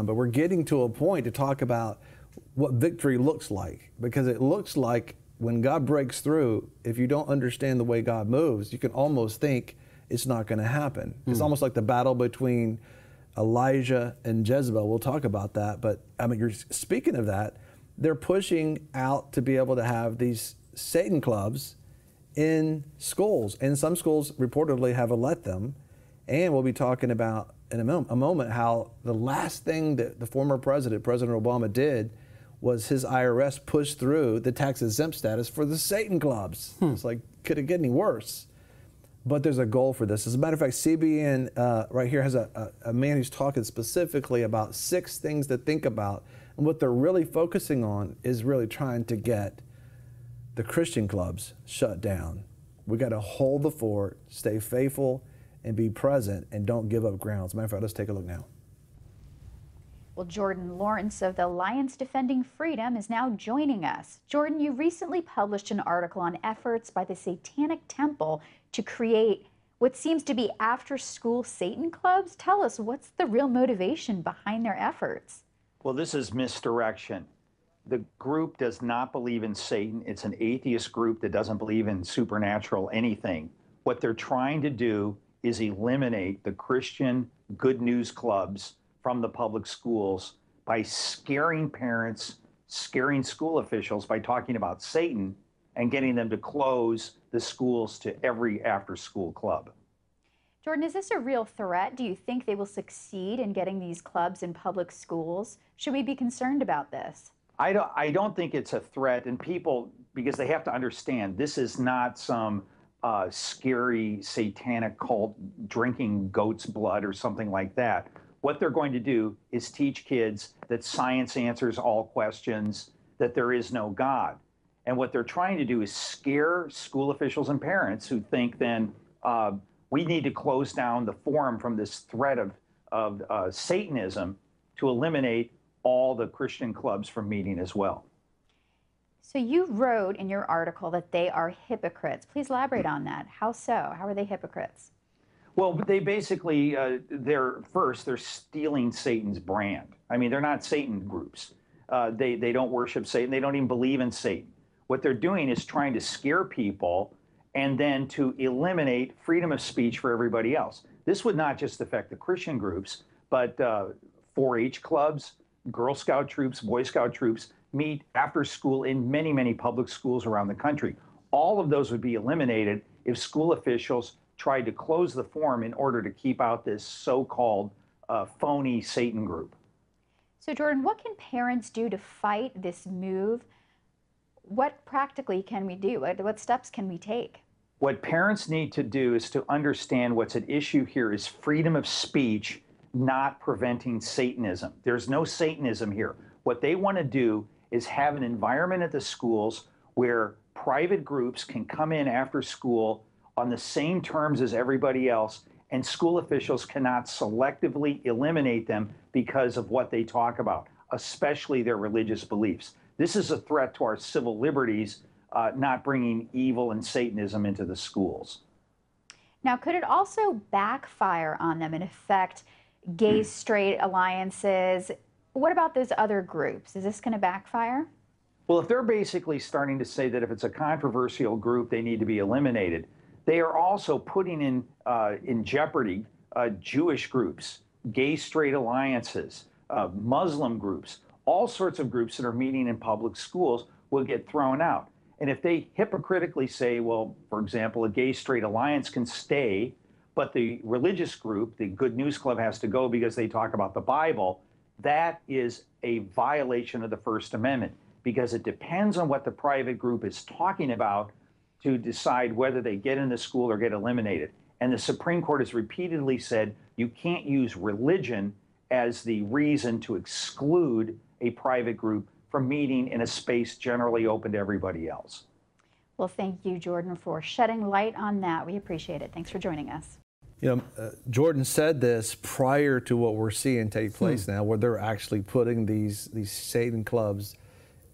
on, but we're getting to a point to talk about what victory looks like, because it looks like when God breaks through, if you don't understand the way God moves, you can almost think it's not going to happen. It's almost like the battle between Elijah and Jezebel. We'll talk about that, but I mean, you're speaking of that, they're pushing out to be able to have these Satan clubs in schools, and some schools reportedly have let them. And we'll be talking about in a moment how the last thing that the former president, President Obama, did was his IRS pushed through the tax-exempt status for the Satan clubs. It's like, could it get any worse? But there's a goal for this. As a matter of fact, CBN right here has a man who's talking specifically about 6 things to think about. And what they're really focusing on is really trying to get the Christian clubs shut down. We got to hold the fort, stay faithful, and be present, and don't give up ground. As a matter of fact, let's take a look now. Well, Jordan Lawrence of the Alliance Defending Freedom is now joining us. Jordan, you recently published an article on efforts by the Satanic Temple to create what seems to be after-school Satan clubs. Tell us, what's the real motivation behind their efforts? Well, this is misdirection. The group does not believe in Satan. It's an atheist group that doesn't believe in supernatural anything. What they're trying to do is eliminate the Christian good news clubs from the public schools by scaring parents, scaring school officials by talking about Satan and getting them to close the schools to every after-school club. Jordan, is this a real threat? Do you think they will succeed in getting these clubs in public schools? Should we be concerned about this? I don't think it's a threat, and people, because they have to understand, this is not some scary satanic cult drinking goat's blood or something like that. What they're going to do is teach kids that science answers all questions, that there is no God. And what they're trying to do is scare school officials and parents who think then we need to close down the forum from this threat of Satanism to eliminate all the Christian clubs from meeting as well. So you wrote in your article that they are hypocrites. Please elaborate on that. How so? How are they hypocrites? Well, they basically, they're stealing Satan's brand. I mean, they're not Satan groups. They don't worship Satan. They don't even believe in Satan. What they're doing is trying to scare people and then to eliminate freedom of speech for everybody else. This would not just affect the Christian groups, but 4-H clubs, Girl Scout troops, Boy Scout troops meet after school in many, many public schools around the country. All of those would be eliminated if school officials tried to close the forum in order to keep out this so-called phony Satan group. So Jordan, what can parents do to fight this move? What practically can we do? What steps can we take? What parents need to do is to understand what's at issue here is freedom of speech, not preventing Satanism. There's no Satanism here. What they want to do is have an environment at the schools where private groups can come in after school on the same terms as everybody else, and school officials cannot selectively eliminate them because of what they talk about, especially their religious beliefs. This is a threat to our civil liberties, not bringing evil and Satanism into the schools. Now, could it also backfire on them and affect gay-straight alliances? What about those other groups? Is this going to backfire? Well, if they're basically starting to say that if it's a controversial group, they need to be eliminated, they are also putting in jeopardy Jewish groups, gay-straight alliances, Muslim groups, all sorts of groups that are meeting in public schools will get thrown out. And if they hypocritically say, well, for example, a gay-straight alliance can stay, but the religious group, the Good News Club, has to go because they talk about the Bible, that is a violation of the First Amendment, because it depends on what the private group is talking about to decide whether they get in the school or get eliminated. And the Supreme Court has repeatedly said you can't use religion as the reason to exclude a private group from meeting in a space generally open to everybody else. Well, thank you, Jordan, for shedding light on that. We appreciate it. Thanks for joining us. You know, Jordan said this prior to what we're seeing take place now, where they're actually putting these Satan clubs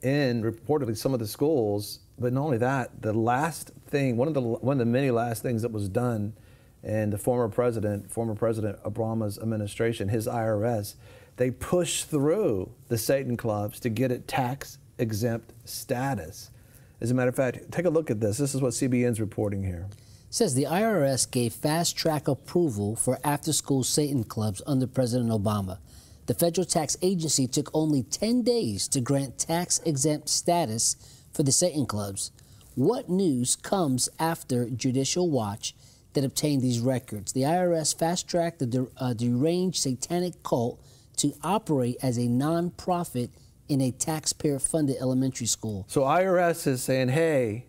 in reportedly some of the schools. But not only that, the last thing, one of the many last things that was done in the former President Obama's administration, his IRS, they push through the Satan clubs to get it tax-exempt status. As a matter of fact, take a look at this. This is what CBN's reporting here. It says the IRS gave fast-track approval for after-school Satan clubs under President Obama. The federal tax agency took only 10 days to grant tax-exempt status for the Satan clubs. What news comes after Judicial Watch that obtained these records? The IRS fast-tracked the deranged satanic cult to operate as a non-profit in a taxpayer-funded elementary school. So IRS is saying, hey,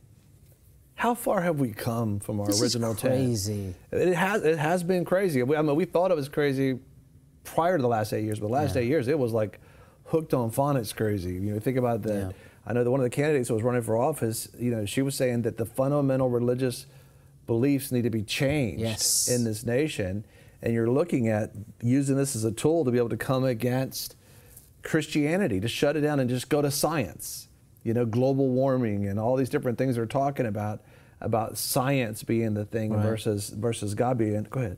how far have we come from our original This is crazy. It has been crazy. I mean, we thought it was crazy prior to the last 8 years, but the last 8 years, it was like hooked on phonics crazy. You know, think about that. Yeah. I know that one of the candidates who was running for office, you know, she was saying that the fundamental religious beliefs need to be changed in this nation. And you're looking at using this as a tool to be able to come against Christianity, to shut it down and just go to science. You know, global warming and all these different things they're talking about science being the thing versus God being. Go ahead.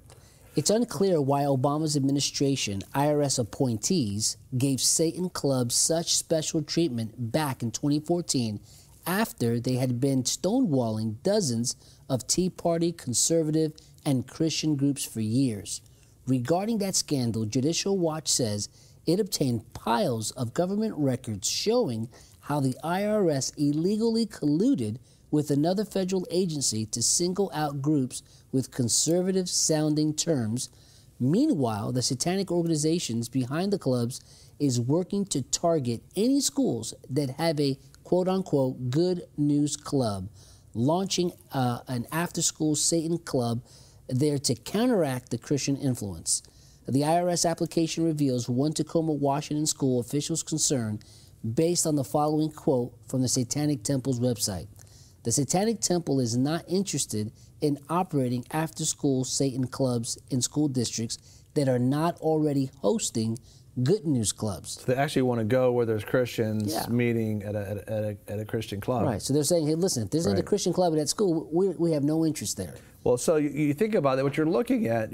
It's unclear why Obama's administration, IRS appointees, gave Satan clubs such special treatment back in 2014 after they had been stonewalling dozens of Tea Party, conservative, and Christian groups for years. Regarding that scandal, Judicial Watch says it obtained piles of government records showing how the IRS illegally colluded with another federal agency to single out groups with conservative-sounding terms. Meanwhile, the satanic organizations behind the clubs is working to target any schools that have a quote-unquote good news club, launching an after-school Satan club there to counteract the Christian influence. The IRS application reveals one Tacoma, Washington school official's concern based on the following quote from the Satanic Temple's website. The Satanic Temple is not interested in operating after-school Satan clubs in school districts that are not already hosting good news clubs. So they actually want to go where there's Christians meeting at a Christian club. Right. So they're saying, hey, listen, if there's not a Christian club at that school, we have no interest there. Well, so you think about that. What you're looking at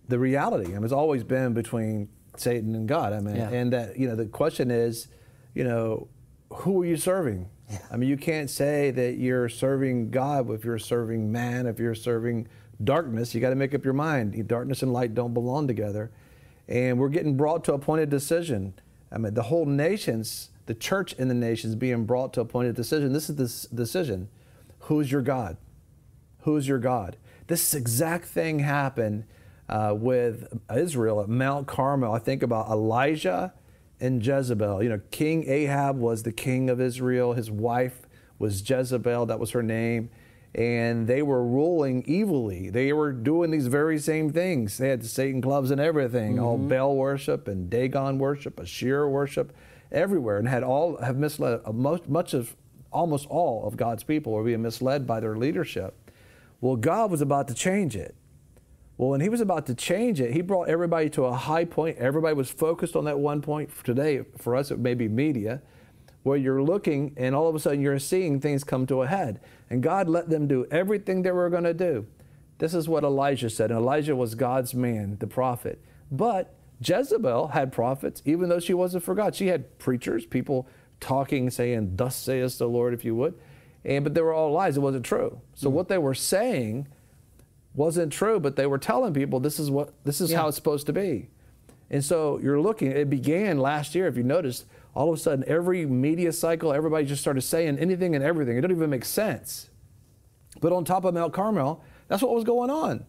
the reality. I mean, it's always been between Satan and God. I mean, and that, you know, the question is, you know, who are you serving? Yeah. I mean, you can't say that you're serving God if you're serving man, if you're serving darkness. You got to make up your mind. Darkness and light don't belong together. And we're getting brought to a point of decision. I mean, the whole nations, the church in the nations being brought to a point of decision. This is the decision. Who's your God? Who's your God? This exact thing happened with Israel at Mount Carmel. I think about Elijah and Jezebel. You know, King Ahab was the king of Israel. His wife was Jezebel. That was her name. And they were ruling evilly. They were doing these very same things. They had the Satan clubs and everything, all Baal worship and Dagon worship, Asherah worship, everywhere, and have misled almost all of God's people were being misled by their leadership. Well, God was about to change it. Well, when he was about to change it, he brought everybody to a high point. Everybody was focused on that one point. Today, for us, it may be media, where you're looking and all of a sudden you're seeing things come to a head. And God let them do everything they were going to do. This is what Elijah said. And Elijah was God's man, the prophet. But Jezebel had prophets, even though she wasn't for God. She had preachers, people talking, saying, thus saith the Lord, if you would. But they were all lies. It wasn't true. So what they were saying wasn't true, but they were telling people this is how it's supposed to be. And so you're looking, it began last year, if you noticed, all of a sudden every media cycle, everybody just started saying anything and everything. It didn't even make sense. But on top of Mount Carmel, that's what was going on.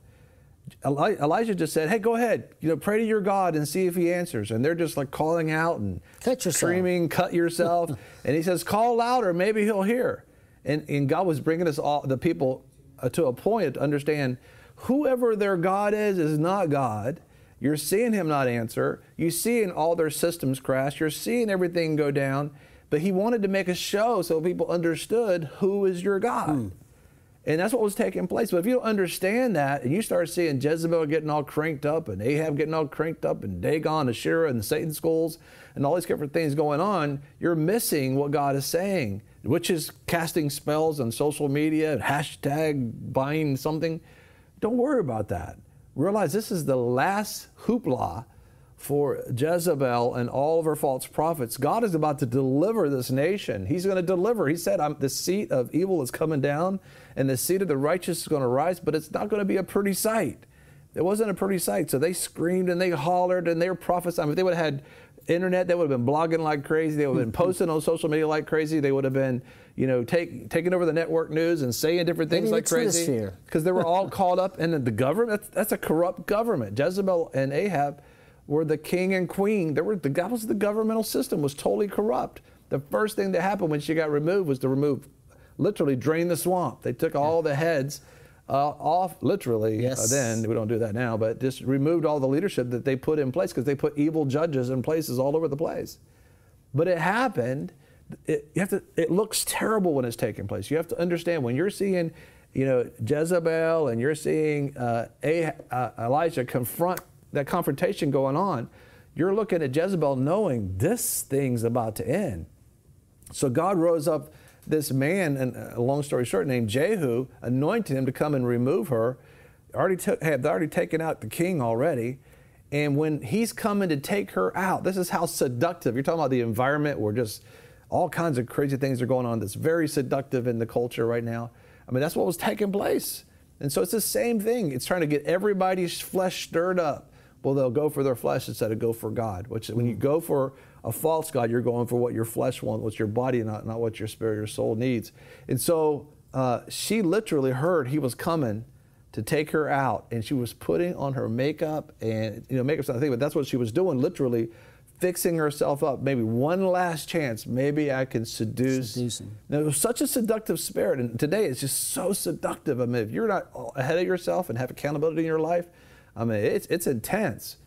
Elijah just said, hey, go ahead, pray to your God and see if he answers. And they're just like calling out and screaming, cut yourself. And he says, call louder, maybe he'll hear. And God was bringing us all, the people, to a point to understand whoever their God is not God. You're seeing him not answer. You're seeing all their systems crash. You're seeing everything go down. But he wanted to make a show so people understood who is your God. And that's what was taking place. But if you don't understand that, and you start seeing Jezebel getting all cranked up, and Ahab getting all cranked up, and Dagon, Asherah, and the Satan schools, and all these different things going on, you're missing what God is saying, which is casting spells on social media, hashtag buying something. Don't worry about that. Realize this is the last hoopla for Jezebel and all of her false prophets. God is about to deliver this nation. He's going to deliver. He said, the seat of evil is coming down and the seat of the righteous is going to rise, but it's not going to be a pretty sight. It wasn't a pretty sight. So they screamed and they hollered and they were prophesying. If they would have had internet, they would have been blogging like crazy. They would have been posting on social media like crazy. They would have been, taking over the network news and saying different things like crazy. Because they were all caught up in the government. That's a corrupt government. Jezebel and Ahab were the king and queen. That was the governmental system was totally corrupt. The first thing that happened when she got removed was to literally drain the swamp. They took all the heads off, literally. Yes. Then we don't do that now, but just removed all the leadership that they put in place because they put evil judges in places all over the place. But it happened. It looks terrible when it's taking place. You have to understand when you're seeing, Jezebel and you're seeing Elijah confront that confrontation going on, you're looking at Jezebel knowing this thing's about to end. So God rose up this man, and a long story short, named Jehu, anointed him to come and remove her. Had already taken out the king already. And when he's coming to take her out, this is how seductive. You're talking about the environment where just all kinds of crazy things are going on that's very seductive in the culture right now. I mean, that's what was taking place. And so it's the same thing. It's trying to get everybody's flesh stirred up. Well, they'll go for their flesh instead of go for God. Which when you go for a false God, you're going for what your flesh wants, what your body, not what your spirit, your soul needs. And so she literally heard he was coming to take her out, and she was putting on her makeup, and makeup's not a thing, but that's what she was doing, literally fixing herself up. Maybe one last chance, maybe I can seduce. Now, it was such a seductive spirit, and today it's just so seductive. I mean, if you're not ahead of yourself and have accountability in your life, I mean, it's intense.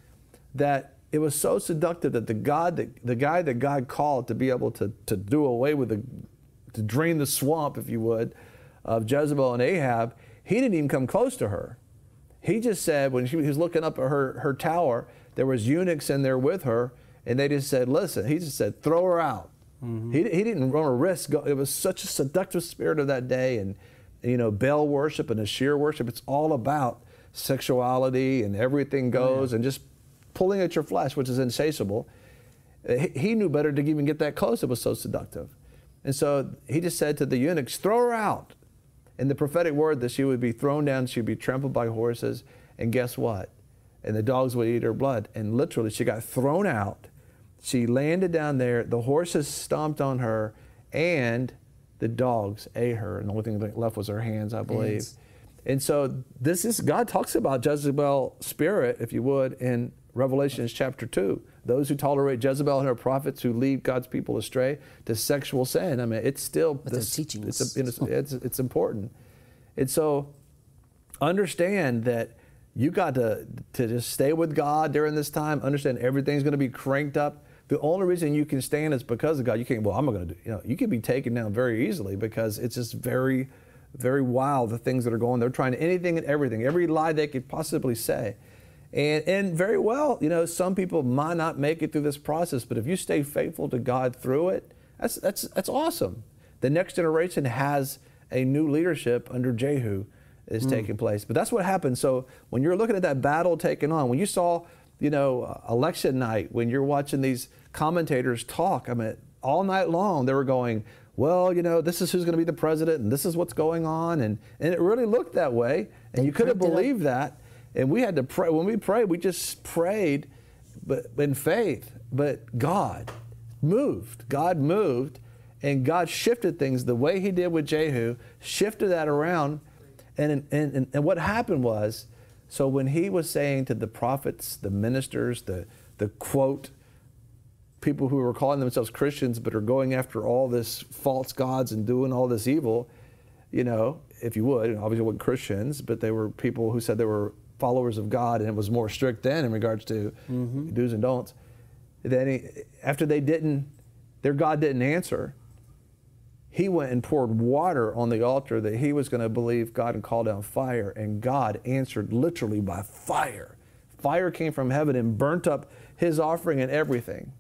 That it was so seductive that the guy that God called to be able to do away with to drain the swamp, if you would, of Jezebel and Ahab, he didn't even come close to her. He just said, when he was looking up at her tower, there was eunuchs in there with her, and they just said, listen, he just said, throw her out. Mm-hmm. He didn't want to risk. It was such a seductive spirit of that day, and Baal worship and Asherah worship, it's all about sexuality and everything goes, and just pulling at your flesh, which is insatiable. He knew better to even get that close. It was so seductive. And so he just said to the eunuchs, throw her out. And the prophetic word that she would be thrown down, she'd be trampled by horses, and guess what? And the dogs would eat her blood. And literally, she got thrown out. She landed down there. The horses stomped on her, and the dogs ate her. And the only thing left was her hands, I believe. And so God talks about Jezebel's spirit, if you would, in Revelation chapter 2. Those who tolerate Jezebel and her prophets who lead God's people astray to sexual sin. I mean, it's still it's important. And so understand that you got to just stay with God during this time. Understand everything's going to be cranked up. The only reason you can stand is because of God. You can't, I'm not going to do, you can be taken down very easily because it's just very, very wild, the things that are going. They're trying anything and everything, every lie they could possibly say. And very well, some people might not make it through this process, but if you stay faithful to God through it, that's awesome. The next generation has a new leadership under Jehu is taking place. But that's what happened. So when you're looking at that battle taking on, when you saw, election night, when you're watching these commentators talk, I mean, all night long they were going, well, this is who's going to be the president, and this is what's going on, and it really looked that way, and you could have believed that. And we had to pray. When we prayed, we just prayed but in faith. But God moved. God moved, and God shifted things the way he did with Jehu, shifted that around. And what happened was, so when he was saying to the prophets, the ministers, the quote, people who were calling themselves Christians but are going after all this false gods and doing all this evil, if you would, and obviously weren't Christians, but they were people who said they were followers of God, and it was more strict then in regards to do's and don'ts. Then after their God didn't answer, he went and poured water on the altar that he was going to believe God and call down fire, and God answered literally by fire. Fire came from heaven and burnt up his offering and everything.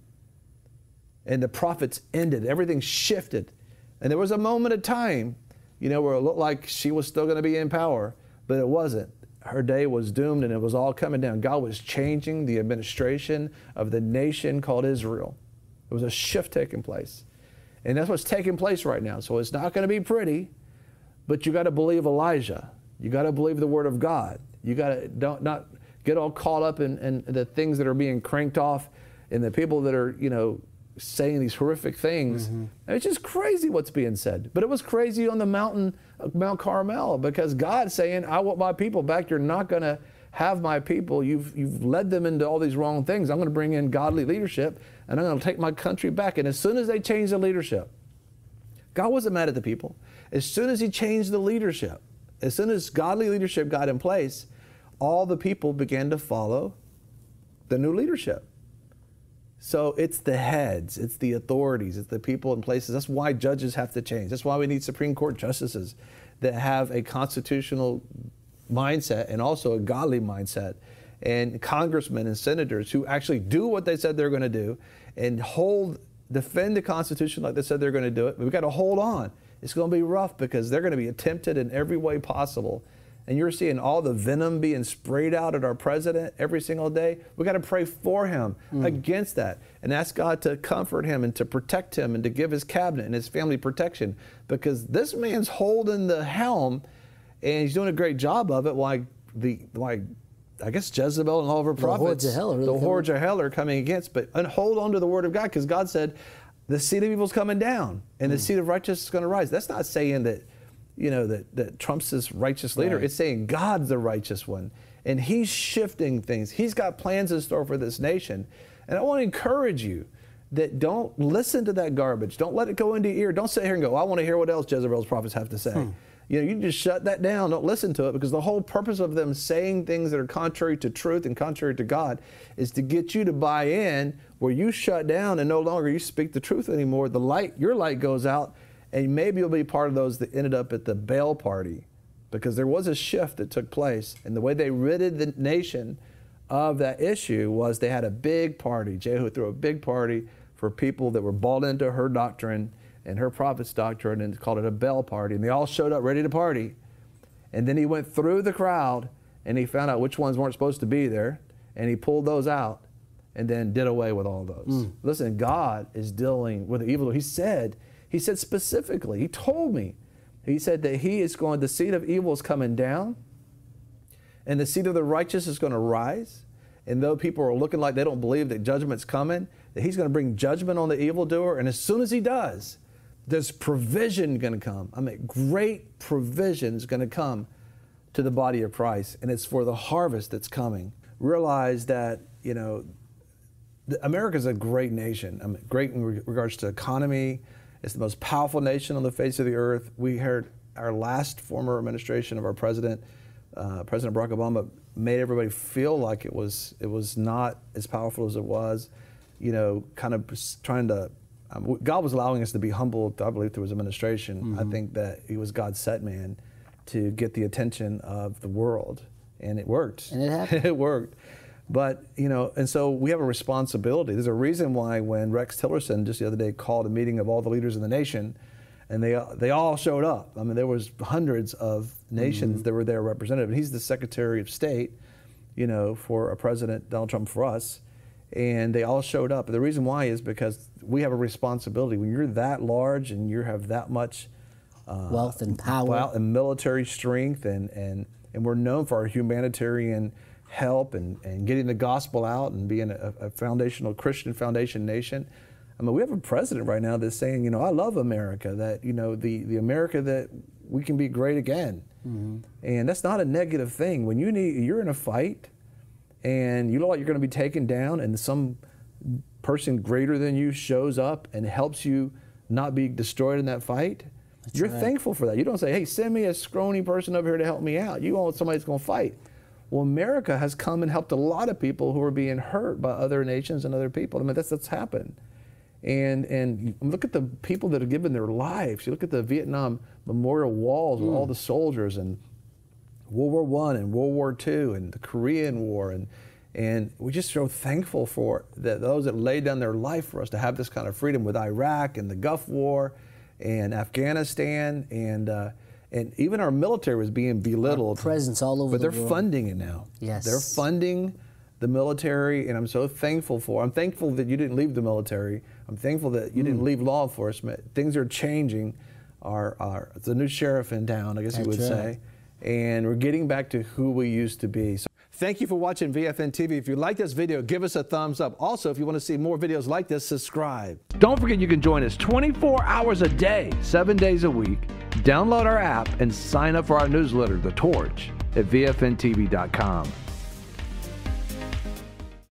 And the prophets ended. Everything shifted. And there was a moment of time, where it looked like she was still going to be in power, but it wasn't. her day was doomed and it was all coming down. God was changing the administration of the nation called Israel. There was a shift taking place. And that's what's taking place right now. So it's not going to be pretty, but you got to believe Elijah. You got to believe the word of God. You got to not get all caught up in the things that are being cranked off and the people that are, saying these horrific things. Mm-hmm. It's just crazy what's being said. But it was crazy on the mountain of Mount Carmel because God's saying, I want my people back. You're not going to have my people. You've led them into all these wrong things. I'm going to bring in godly leadership and I'm going to take my country back. And as soon as they changed the leadership, God wasn't mad at the people. As soon as he changed the leadership, as soon as godly leadership got in place, all the people began to follow the new leadership. So it's the heads, it's the authorities, it's the people in places. That's why judges have to change. That's why we need Supreme Court justices that have a constitutional mindset and also a godly mindset, and congressmen and senators who actually do what they said they're going to do and defend the Constitution like they said they're going to do it. But we've got to hold on. It's going to be rough because they're going to be attempted in every way possible. And you're seeing all the venom being sprayed out at our president every single day. We got to pray for him against that and ask God to comfort him and to protect him and to give his cabinet and his family protection, because this man's holding the helm and he's doing a great job of it. Why I guess Jezebel and all of her prophets, the hordes of hell are coming against, and hold on to the word of God, because God said the seed of evil is coming down and the seed of righteousness is going to rise. That's not saying that that Trump's this righteous leader. Right. It's saying God's the righteous one. And he's shifting things. He's got plans in store for this nation. And I want to encourage you that don't listen to that garbage. Don't let it go into your ear. Don't sit here and go, I want to hear what else Jezebel's prophets have to say. You just shut that down. Don't listen to it, because the whole purpose of them saying things that are contrary to truth and contrary to God is to get you to buy in, where you shut down and no longer you speak the truth anymore. Your light goes out. And maybe you'll be part of those that ended up at the Baal party, because there was a shift that took place. And the way they ridded the nation of that issue was they had a big party. Jehu threw a big party for people that were bought into her doctrine and her prophet's doctrine, and called it a Baal party. And they all showed up ready to party. And then he went through the crowd and he found out which ones weren't supposed to be there. And he pulled those out and then did away with all those. Listen, God is dealing with the evil. He said specifically, he told me, he said that the seed of evil is coming down and the seed of the righteous is going to rise. And though people are looking like they don't believe that judgment's coming, that he's going to bring judgment on the evildoer. And as soon as he does, there's provision going to come. Great provision is going to come to the body of Christ. And it's for the harvest that's coming. Realize that, America's a great nation. Great in regards to economy. It's the most powerful nation on the face of the earth. We heard our last former administration of our president, President Barack Obama, made everybody feel like it was not as powerful as it was. Kind of trying to. God was allowing us to be humble, I believe, through his administration. I think that he was God's set man to get the attention of the world, and it worked. And it happened. It worked. But, and so we have a responsibility. There's a reason why when Rex Tillerson just the other day called a meeting of all the leaders in the nation, and they all showed up. There was hundreds of nations that were there represented. And he's the Secretary of State, for a President, Donald Trump, for us. And they all showed up. And the reason why is because we have a responsibility. When you're that large and you have that much wealth and power and military strength, and we're known for our humanitarian help and getting the gospel out and being a foundational Christian foundation nation. We have a president right now that's saying, I love America, that, the America that we can be great again. And that's not a negative thing. When you're in a fight and you look like you're going to be taken down and some person greater than you shows up and helps you not be destroyed in that fight, you're thankful for that. You don't say, hey, send me a scrawny person over here to help me out. You want somebody that's going to fight. Well, America has come and helped a lot of people who are being hurt by other nations and other people. That's happened. And look at the people that have given their lives. You look at the Vietnam Memorial Walls with all the soldiers, and World War I and World War II and the Korean War. And we just so thankful for those that laid down their life for us to have this kind of freedom with Iraq and the Gulf War and Afghanistan. And And even our military was being belittled. Our presence all over but the they're world. funding it now. Yes. They're funding the military, and I'm so thankful for. I'm thankful that you didn't leave the military. I'm thankful that you didn't leave law enforcement. Things are changing. It's a new sheriff in town, I guess you would say. And we're getting back to who we used to be. So thank you for watching VFN TV. If you like this video, give us a thumbs up. Also, if you want to see more videos like this, subscribe. Don't forget you can join us 24 hours a day, 7 days a week. Download our app and sign up for our newsletter, The Torch, at VFNTV.com.